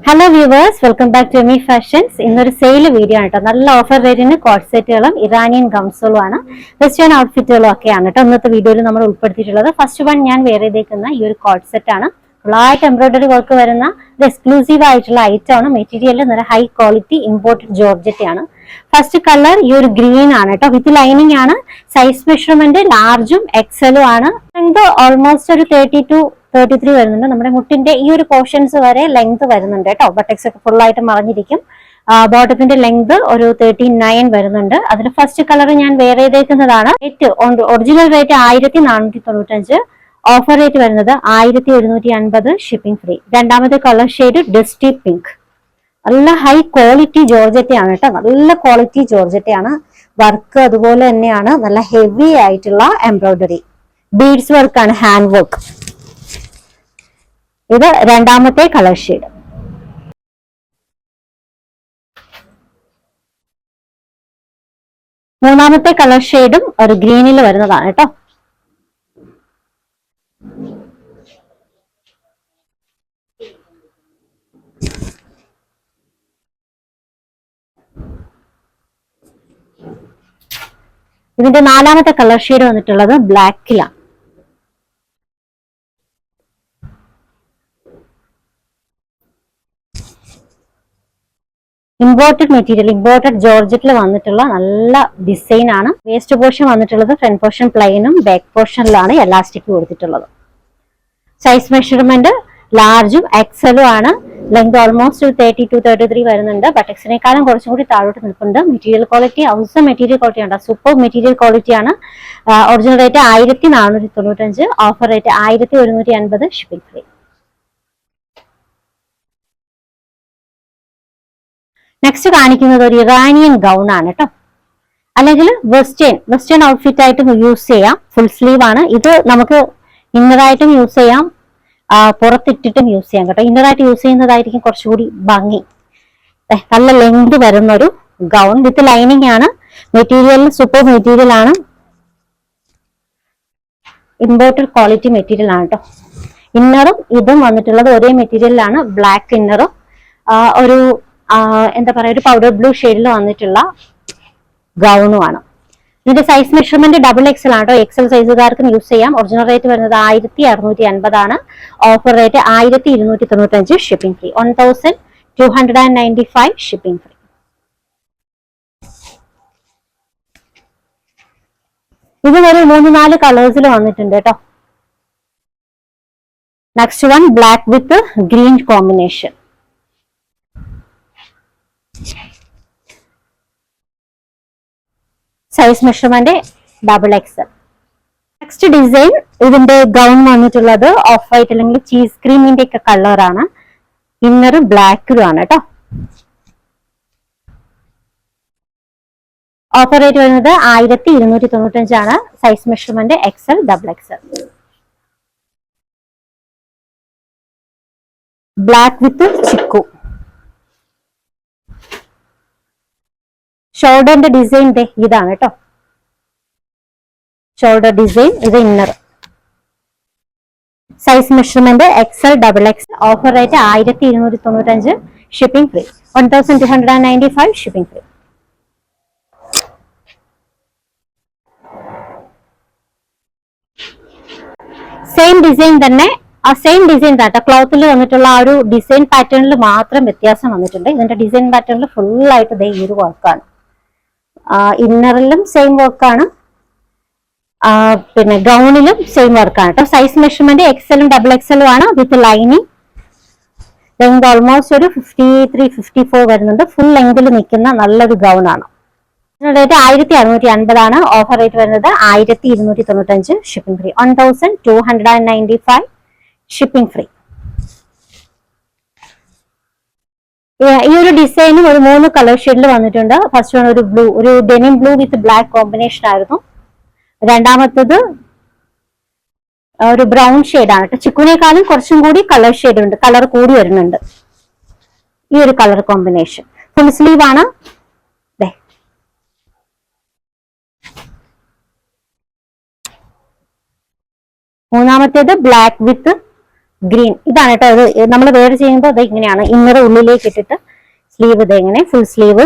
Hello viewers, welcome back to Me Fashions. ഇന്നൊരു sale video ആണ് കേട്ടോ. നല്ല ഓഫർ റേറ്റിന് കോട്ട് സെറ്റുകളും ഇറാനിയൻ ഗൗൺസുകളും ആണ്, വെസ്റ്റേൺ ഔട്ട്ഫിറ്റുകളും ഒക്കെയാണ് കേട്ടോ ഇന്നത്തെ വീഡിയോയിൽ നമ്മൾ ഉൾപ്പെടുത്തിയിട്ടുള്ളത്. ഫസ്റ്റ് വൺ ഞാൻ വെയർ ചെയ്തേക്കുന്ന ഈ ഒരു കോട്ട് സെറ്റ് ആണ്. ഫുള്ളായിട്ട് എംബ്രോയിഡറി വർക്ക് വരുന്ന ഒരു എക്സ്ക്ലൂസീവ് ആയിട്ടുള്ള ഐറ്റം ആണ്. മെറ്റീരിയൽ നല്ല ഹൈ ക്വാളിറ്റി ഇമ്പോർട്ടഡ് ജോർജറ്റ് ആണ്. ഫസ്റ്റ് കളർ ഈ ഒരു ഗ്രീൻ ആണ് കേട്ടോ, വിത്ത് ലൈനിങ് ആണ്. സൈസ് മെഷർമെന്റ് ലാർജും എക്സലും ആണ്. ഓൾമോസ്റ്റ് ഒരു 33 വരുന്നുണ്ട്. നമ്മുടെ മുട്ടിന്റെ ഈ ഒരു പോർഷൻസ് വരെ ലെങ്ത് വരുന്നുണ്ട് കേട്ടോ. ബട്ടക്സ് ഒക്കെ ഫുൾ ആയിട്ട് മറഞ്ഞിരിക്കും. ബോട്ടത്തിന്റെ ലെങ്ത് ഒരു 39 വരുന്നുണ്ട്. അതിൽ ഫസ്റ്റ് കളർ ഞാൻ വെയർ ചെയ്തേക്കുന്നതാണ്. ഒറിജിനൽ റേറ്റ് 1495, ഓഫർ റേറ്റ് വരുന്നത് 1150, ഷിപ്പിംഗ് ഫ്രീ. രണ്ടാമത്തെ കളർ ഷെയ്ഡ് ഡസ്റ്റി പിങ്ക്. നല്ല ഹൈ ക്വാളിറ്റി ജോർജറ്റ് ആണ് കേട്ടോ, നല്ല ക്വാളിറ്റി ജോർജറ്റ് ആണ്. വർക്ക് അതുപോലെ തന്നെയാണ്, നല്ല ഹെവി ആയിട്ടുള്ള എംബ്രോയിഡറി ബീഡ്സ് വർക്കാണ്, ഹാൻഡ് വർക്ക്. ഇത് രണ്ടാമത്തെ കളർ ഷെയ്ഡ്. മൂന്നാമത്തെ കളർ ഷെയ്ഡും ഒരു ഗ്രീനിൽ വരുന്നതാണ് കേട്ടോ. ഇതിന്റെ നാലാമത്തെ കളർ ഷെയ്ഡ് വന്നിട്ടുള്ളത് ബ്ലാക്കിലാണ്. ഇമ്പോർട്ടഡ് മെറ്റീരിയൽ, ഇമ്പോർട്ടഡ് ജോർജറ്റിൽ വന്നിട്ടുള്ള നല്ല ഡിസൈൻ ആണ്. വേസ്റ്റ് പോർഷൻ വന്നിട്ടുള്ളത് ഫ്രണ്ട് പോർഷൻ പ്ലെയിനും ബാക്ക് പോർഷനിലാണ് എലാസ്റ്റിക് കൊടുത്തിട്ടുള്ളത്. സൈസ് മെഷർമെന്റ് ലാർജും എക്സലും ആണ്. ലെങ്ത് ഓൾമോസ്റ്റ് 32-33 വരുന്നുണ്ട്. ബട്ടക്സിനേക്കാളും കുറച്ചും കൂടി താഴോട്ട് നിൽക്കുന്നുണ്ട്. മെറ്റീരിയൽ ക്വാളിറ്റി ഔസം മെറ്റീരിയൽ ക്വാളിറ്റി ഉണ്ട്, സൂപ്പർ മെറ്റീരിയൽ ക്വാളിറ്റി ആണ്. Original rate 1495, offer rate 1150, shipping free. Next കാണിക്കുന്നത് ഒരു ഇറാനിയൻ ഗൗൺ ആണ് കേട്ടോ, അല്ലെങ്കിൽ വെസ്റ്റേൺ ഔട്ട്ഫിറ്റ് ആയിട്ടും യൂസ് ചെയ്യാം. ഫുൾ സ്ലീവ് ആണ്. ഇത് നമുക്ക് ഇന്നറായിട്ടും യൂസ് ചെയ്യാം, പുറത്തിട്ടിട്ടും യൂസ് ചെയ്യാം കേട്ടോ. ഇന്നറായിട്ട് യൂസ് ചെയ്യുന്നതായിരിക്കും കുറച്ചുകൂടി ഭംഗി. നല്ല ലെങ്ത് വരുന്ന ഒരു ഗൗൺ വിത്ത് ലൈനിങ് ആണ്. മെറ്റീരിയൽ സൂപ്പർ മെറ്റീരിയൽ ആണ്, ഇമ്പോർട്ടഡ് ക്വാളിറ്റി മെറ്റീരിയൽ ആണ് കേട്ടോ. ഇന്നറും ഇതും വന്നിട്ടുള്ളത് ഒരേ മെറ്റീരിയലാണ്. ബ്ലാക്ക് ഇന്നറും ഒരു എന്താ പറയാ, ഒരു പൗഡർ ബ്ലൂ ഷെയ്ഡിൽ വന്നിട്ടുള്ള ഗൗണുമാണ്. ഇതിന്റെ സൈസ് മെഷർമെന്റ് XXL ആണ് കേട്ടോ. എക്സൽ സൈസുകാർക്കും യൂസ് ചെയ്യാം. ഒറിജിനൽ റേറ്റ് വരുന്നത് 1650 ആണ്. Offer rate 1295, shipping free. 1295, shipping free. ഇതിനൊരു 3-4 കളേഴ്സിൽ വന്നിട്ടുണ്ട് കേട്ടോ. Next one black with green combination. Size measurement XXL. Next design, ഇതിന്റെ ഗൗൺ വന്നിട്ടുള്ളത് ഓഫ് വൈറ്റ് അല്ലെങ്കിൽ ചീസ് ക്രീമിന്റെ ഒക്കെ കളറാണ്. ഇന്നർ ബ്ലാക്കിലും ആണ് കേട്ടോ. ഓഫർ റേറ്റ് വരുന്നത് 1295 ആണ്. Size measurement XXL. Black with chikoo. ഷോൾഡറിന്റെ ഡിസൈൻ ഇതാണ് കേട്ടോ, ഷോൾഡർ ഡിസൈൻ. ഇത് inner. Size measurement XXL. Offer rate 1295, shipping free. 1295, shipping free. Same design തന്നെ, സെയിം ഡിസൈൻ താട്ടോ. ക്ലോത്തിൽ വന്നിട്ടുള്ള ആ ഒരു ഡിസൈൻ പാറ്റേണിൽ മാത്രം വ്യത്യാസം വന്നിട്ടുണ്ട്. ഇതിന്റെ ഡിസൈൻ പാറ്റേണിൽ ഫുൾ ആയിട്ട് ഈ ഒരു വർക്കാണ്. ഇന്നറിലും സെയിം വർക്കാണ്, പിന്നെ ഗൗണിലും സെയിം വർക്കാണ് കേട്ടോ. സൈസ് മെഷർമെന്റ് XL XXL ആണ് വിത്ത് ലൈനിങ്. ലെങ്ത് ഓൾമോസ്റ്റ് ഒരു 53-54 വരുന്നുണ്ട്. ഫുൾ ലെങ്തിൽ നിൽക്കുന്ന നല്ലൊരു ഗൗൺ ആണ്. റേറ്റ് 1650 ആണ്. ഓഫർ റേറ്റ് വരുന്നത് 1295, ഷിപ്പിംഗ് ഫ്രീ. 1295, shipping free. ഈ ഒരു ഡിസൈനും ഒരു 3 കളർ ഷെയ്ഡിൽ വന്നിട്ടുണ്ട്. ഫസ്റ്റ് വൺ ഒരു ബ്ലൂ, ഒരു ഡെനിം ബ്ലൂ വിത്ത് ബ്ലാക്ക് കോമ്പിനേഷൻ ആയിരുന്നു. രണ്ടാമത്തത് ഒരു ബ്രൗൺ ഷെയ്ഡാണ് കേട്ടോ. ചിക്കുനേക്കാളും കുറച്ചും കൂടി കളർ ഷെയ്ഡ് ഉണ്ട്, കളർ കൂടി വരുന്നുണ്ട്. ഈ ഒരു കളർ കോമ്പിനേഷൻ ഫുൾ സ്ലീവ് ആണ്. മൂന്നാമത്തേത് ബ്ലാക്ക് വിത്ത് ഗ്രീൻ. ഇതാണ് കേട്ടോ ഇത്. നമ്മൾ വെയർ ചെയ്യുമ്പോൾ അത് ഇങ്ങനെയാണ്, ഇന്നർ ഉള്ളിലേക്ക് ഇട്ടിട്ട് സ്ലീവ് ഇത് എങ്ങനെ ഫുൾ സ്ലീവ്.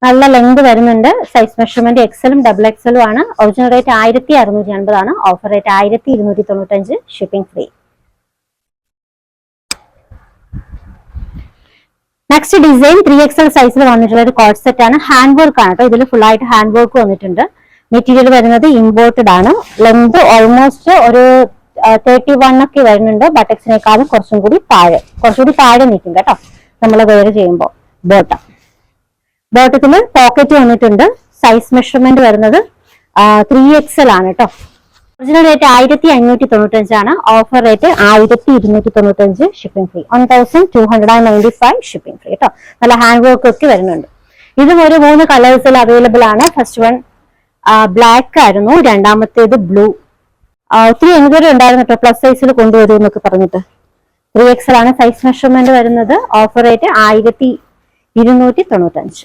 നല്ല ലെങ്ത് വരുന്നുണ്ട്. സൈസ് മെഷർമെന്റ് എക്സലും ഡബിൾ എക്സലും ആണ്. ഒറിജിനൽ റേറ്റ് 1650 ആണ്. Offer rate 1295, shipping free. Next design 3XL സൈസിൽ വന്നിട്ടുള്ള ഒരു കോട്ട് സെറ്റ് ആണ്. ഹാൻഡ് വർക്ക് ആണ് കേട്ടോ. ഇതിൽ ഫുൾ ആയിട്ട് ഹാൻഡ് വർക്ക് വന്നിട്ടുണ്ട്. മെറ്റീരിയൽ വരുന്നത് ഇമ്പോർട്ടഡ് ആണ്. ലെങ്ത് ഓൾമോസ്റ്റ് ഒരു 31 ഒക്കെ വരുന്നുണ്ട്. ബട്ടക്സിനേക്കാളും കുറച്ചുകൂടി താഴെ നിൽക്കും കേട്ടോ നമ്മൾ വെയർ ചെയ്യുമ്പോൾ. ബോട്ടത്തിൽ പോക്കറ്റ് വന്നിട്ടുണ്ട്. സൈസ് മെഷർമെന്റ് വരുന്നത് 3XL ആണ് കേട്ടോ. ഒറിജിനൽ റേറ്റ് 1595 ആണ്. Offer rate 1295, shipping free. 1295 shipping free കേട്ടോ. നല്ല ഹാൻഡ് വർക്ക് ഒക്കെ വരുന്നുണ്ട്. ഇതും ഒരു 3 കളേഴ്സിൽ അവൈലബിൾ ആണ്. ഫസ്റ്റ് വൺ ബ്ലാക്ക് ആയിരുന്നു, രണ്ടാമത്തേത് ബ്ലൂ. ഒത്തിരി എൻക്വയറി ഉണ്ടായിരുന്നു കേട്ടോ, പ്ലസ് സൈസിൽ കൊണ്ടുവരും എന്നൊക്കെ പറഞ്ഞിട്ട്. 3XL ആണ് സൈസ് മെഷർമെന്റ് വരുന്നത്. Offer rate 1295.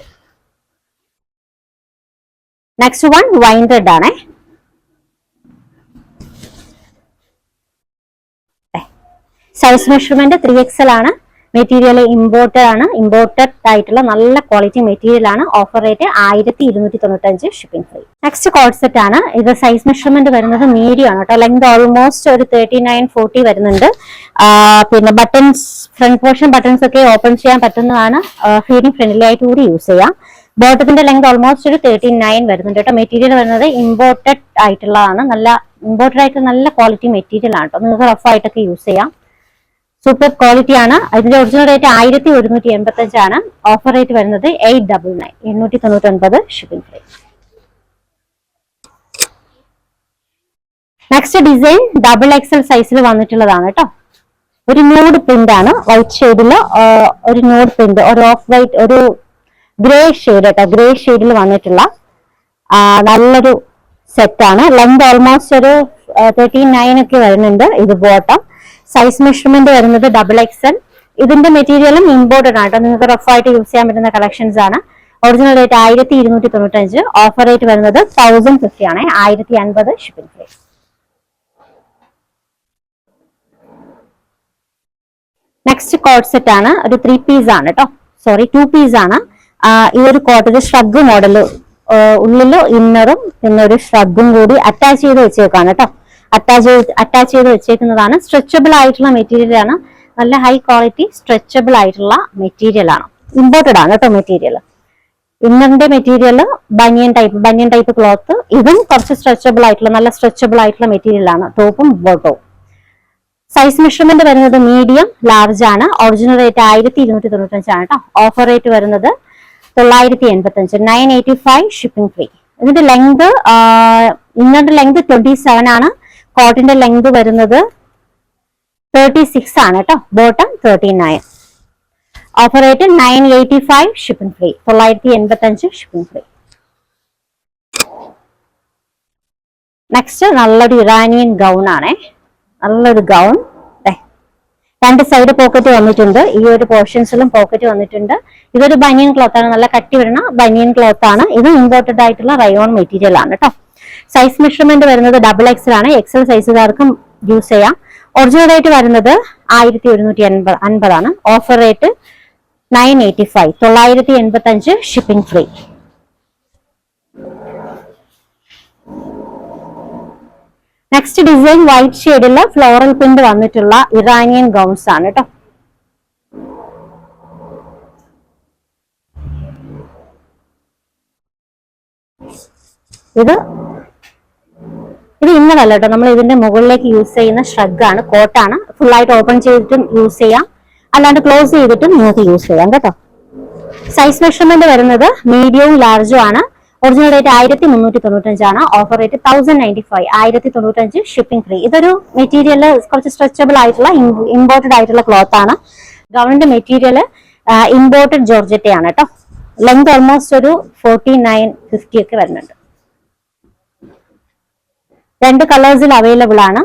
Next one wine red ആണേ. സൈസ് മെഷർമെന്റ് 3XL ആണ്. മെറ്റീരിയൽ ഇമ്പോർട്ടഡ് ആണ്. ഇമ്പോർട്ടഡ് ആയിട്ടുള്ള നല്ല ക്വാളിറ്റി മെറ്റീരിയൽ ആണ്. Offer rate 1295, shipping free. Next coat set ആണ്. ഇത് സൈസ് മെഷർമെന്റ് വരുന്നത് മീഡിയം ആണ് കേട്ടോ. ലെങ്ത് ഓൾമോസ്റ്റ് ഒരു 39-40 വരുന്നുണ്ട്. പിന്നെ ബട്ടൺസ്, ഫ്രണ്ട് പോർഷൻ ബട്ടൺസ് ഒക്കെ ഓപ്പൺ ചെയ്യാൻ പറ്റുന്നതാണ്. ഫീഡിംഗ് ഫ്രണ്ട്ലി ആയിട്ട് കൂടി യൂസ് ചെയ്യാം. ബോട്ടത്തിന്റെ ലെങ്ത് ഓൾമോസ്റ്റ് ഒരു 39 വരുന്നുണ്ട് കേട്ടോ. മെറ്റീരിയൽ വരുന്നത് ഇമ്പോർട്ടഡ് ആയിട്ടുള്ളതാണ്. ഇമ്പോർട്ടഡ് ആയിട്ടുള്ള നല്ല ക്വാളിറ്റി മെറ്റീരിയൽ ആണ് കേട്ടോ. നിങ്ങൾക്ക് റഫ് ആയിട്ടൊക്കെ യൂസ് ചെയ്യാം. സൂപ്പർ ക്വാളിറ്റി ആണ്. ഇതിന്റെ ഒറിജിനൽ റേറ്റ് 1185 ആണ്. ഓഫർ റേറ്റ് വരുന്നത് 899, shipping free. Next design XXL സൈസിൽ വന്നിട്ടുള്ളതാണ് കേട്ടോ. ഒരു ന്യൂഡ് പ്രിന്റ് ആണ്. വൈറ്റ് ഷെയ്ഡില് ഒരു ന്യൂഡ് പ്രിന്റ്, ഒരു ഓഫ് വൈറ്റ്, ഒരു ഗ്രേ ഷെയ്ഡ് കേട്ടോ. ഗ്രേ ഷെയ്ഡിൽ വന്നിട്ടുള്ള നല്ലൊരു സെറ്റ് ആണ്. ലെങ്ത് ഓൾമോസ്റ്റ് ഒരു 39 ഒക്കെ വരുന്നുണ്ട്. ഇത് ബോട്ടം. സൈസ് മെഷർമെന്റ് വരുന്നത് XXL. ഇതിന്റെ മെറ്റീരിയലും ഇമ്പോർട്ടഡ് ആണ്. നിങ്ങൾക്ക് റഫ് ആയിട്ട് യൂസ് ചെയ്യാൻ പറ്റുന്ന കളക്ഷൻസ് ആണ്. Original rate 1295. ഓഫർ റേറ്റ് വരുന്നത് 1050 ആണ്. 1050, shipping free. Next coat set ആണ്. ഒരു 3 പീസ് ആണ് കേട്ടോ. 2 പീസ് ആണ്. ഈ ഒരു കോട്ട് ഷ്രഗ് മോഡല്, ഉള്ളില് ഇന്നറും പിന്നെ ഒരു ഷ്രഗും കൂടി അറ്റാച്ച് ചെയ്ത് വെച്ചേക്കാണ് കേട്ടോ. അറ്റാച്ച് ചെയ്ത് വെച്ചേക്കുന്നതാണ്. സ്ട്രെച്ചബിൾ ആയിട്ടുള്ള മെറ്റീരിയൽ ആണ്. നല്ല ഹൈ ക്വാളിറ്റി സ്ട്രെച്ചബിൾ ആയിട്ടുള്ള മെറ്റീരിയൽ ആണ്. ഇമ്പോർട്ടഡ് ആണ് കേട്ടോ മെറ്റീരിയൽ. ഇന്നറിന്റെ മെറ്റീരിയൽ ബനിയൻ ടൈപ്പ് ക്ലോത്ത്. ഇതും കുറച്ച് സ്ട്രെച്ചബിൾ ആയിട്ടുള്ള നല്ല സ്ട്രെച്ചബിൾ ആയിട്ടുള്ള മെറ്റീരിയൽ ആണ്. ടോപ്പും ബോട്ടവും. സൈസ് മെഷർമെന്റ് വരുന്നത് മീഡിയം ലാർജ് ആണ്. ഒറിജിനൽ റേറ്റ് 1295 ആണ് കേട്ടോ. ഓഫർ റേറ്റ് വരുന്നത് 985, 985, ഷിപ്പിംഗ് ഫ്രീ. ഇതിന്റെ ലെങ്ത്, ഇന്നറിന്റെ ലെങ്ത് 27 ആണ്. കോട്ടിന്റെ ലെങ്ത് വരുന്നത് 36 ആണ് കേട്ടോ. Bottom 39. Offer rate 985, shipping free. 985, shipping free. Next നല്ലൊരു ഇറാനിയൻ ഗൗൺ ആണേ. നല്ലൊരു ഗൗൺ. 2 സൈഡ് പോക്കറ്റ് വന്നിട്ടുണ്ട്. ഈ ഒരു പോർഷൻസിലും പോക്കറ്റ് വന്നിട്ടുണ്ട്. ഇതൊരു ബനിയൻ ക്ലോത്ത് ആണ്. നല്ല കട്ടി വരുന്ന ബനിയൻ ക്ലോത്ത് ആണ്. ഇത് ഇമ്പോർട്ടഡ് ആയിട്ടുള്ള റയോൺ മെറ്റീരിയൽ ആണ് കേട്ടോ. സൈസ് മെഷർമെന്റ് വരുന്നത് XXL ആണ്. XL സൈസുകാർക്കും യൂസ് ചെയ്യാം. ഒറിജിനൽ റേറ്റ് വരുന്നത് 1150 ആണ്. Offer rate 985, 985, shipping free. Next design white ഷെയ്ഡില് ഫ്ലോറൽ പ്രിന്റ് വന്നിട്ടുള്ള ഇറാനിയൻ ഗൗൺസ് ആണ് കേട്ടോ. ഇത് ഇന്നലല്ല കേട്ടോ. നമ്മൾ ഇതിന്റെ മുകളിലേക്ക് യൂസ് ചെയ്യുന്ന ഷ്രഗാണ്, കോട്ടാണ്. ഫുൾ ആയിട്ട് ഓപ്പൺ ചെയ്തിട്ടും യൂസ് ചെയ്യാം, അല്ലാണ്ട് ക്ലോസ് ചെയ്തിട്ടും നിങ്ങൾക്ക് യൂസ് ചെയ്യാം കേട്ടോ. സൈസ് മെഷർമെന്റ് വരുന്നത് മീഡിയവും ലാർജും ആണ്. ഒറിജിനൽ റേറ്റ് 1395 ആണ്. Offer rate 1095, 1095, shipping free. ഇതൊരു മെറ്റീരിയൽ കുറച്ച് സ്ട്രെച്ചബിൾ ആയിട്ടുള്ള ഇമ്പോർട്ടഡ് ആയിട്ടുള്ള ക്ലോത്ത് ആണ്. ഗൗണിന്റെ മെറ്റീരിയൽ ഇമ്പോർട്ടഡ് ജോർജറ്റയാണ് കേട്ടോ. ലെങ്ത് ഓൾമോസ്റ്റ് ഒരു 49-50 ഒക്കെ വരുന്നുണ്ട്. 2 കളേഴ്സിൽ അവൈലബിൾ ആണ്.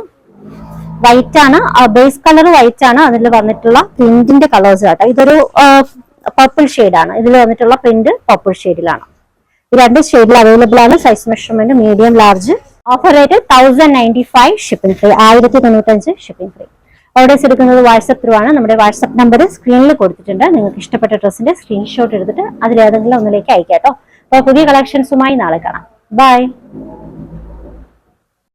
വൈറ്റ് ആണ്, ബേസ് കളർ വൈറ്റ് ആണ്. അതിൽ വന്നിട്ടുള്ള പ്രിന്റിന്റെ കളേഴ്സ് കേട്ടോ. ഇതൊരു പർപ്പിൾ ഷെയ്ഡാണ്. ഇതിൽ വന്നിട്ടുള്ള പ്രിന്റ് പർപ്പിൾ ഷെയ്ഡിലാണ്. 2 ഷെയ്ഡിൽ അവൈലബിൾ ആണ്. Size measurement medium large offer rate 1095 shipping free, 1095 shipping free. Orders എടുക്കുന്നത് വാട്സ്ആപ്പ് ത്രൂ ആണ്. നമ്മുടെ വാട്സ്ആപ്പ് നമ്പർ സ്ക്രീനിൽ കൊടുത്തിട്ടുണ്ട്. നിങ്ങൾക്ക് ഇഷ്ടപ്പെട്ട ഡ്രസ്സിന്റെ സ്ക്രീൻഷോട്ട് എടുത്തിട്ട് അതിലേതെങ്കിലും ഒന്നിലേക്ക് അയക്കാം കേട്ടോ. അപ്പോൾ പുതിയ കളക്ഷൻസുമായി നാളെ കാണാം. ബൈ.